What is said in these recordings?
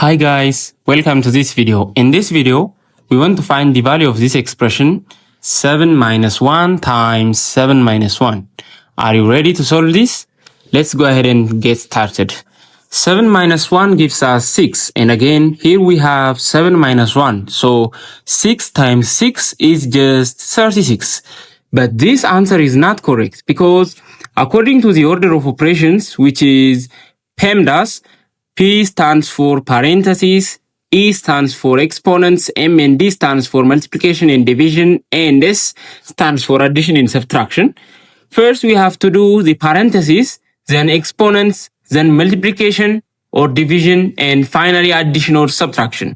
Hi guys, welcome to this video. In this video, we want to find the value of this expression 7 minus 1 times 7 minus 1. Are you ready to solve this? Let's go ahead and get started. 7 minus 1 gives us 6, and again here we have 7 minus 1. So 6 times 6 is just 36. But this answer is not correct because according to the order of operations, which is PEMDAS, P stands for parentheses, E stands for exponents, M and D stands for multiplication and division, and S stands for addition and subtraction. First, we have to do the parentheses, then exponents, then multiplication or division, and finally addition or subtraction.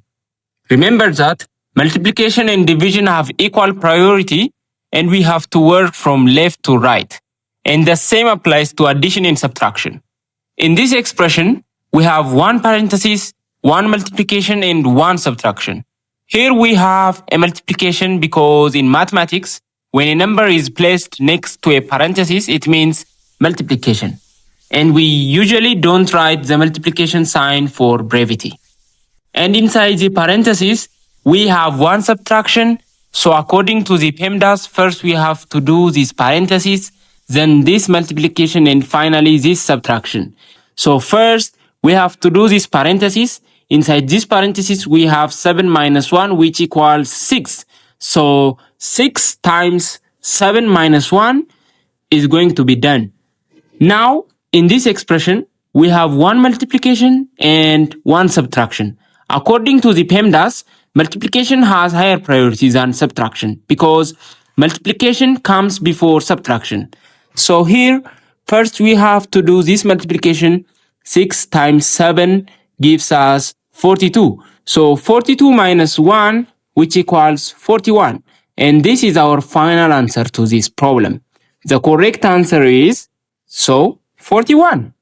Remember that multiplication and division have equal priority, and we have to work from left to right. And the same applies to addition and subtraction. In this expression, we have one parenthesis, one multiplication, and one subtraction. Here we have a multiplication because in mathematics, when a number is placed next to a parenthesis, it means multiplication. And we usually don't write the multiplication sign for brevity. And inside the parenthesis, we have one subtraction. So according to the PEMDAS, first we have to do this parenthesis, then this multiplication, and finally this subtraction. So first, we have to do this parenthesis. Inside this parenthesis, we have 7 minus 1, which equals 6. So 6 times 7 minus 1 is going to be done. Now, in this expression, we have one multiplication and one subtraction. According to the PEMDAS, multiplication has higher priority than subtraction because multiplication comes before subtraction. So here, first we have to do this multiplication. 6 times 7 gives us 42. So 42 minus 1, which equals 41. And this is our final answer to this problem. The correct answer is 41.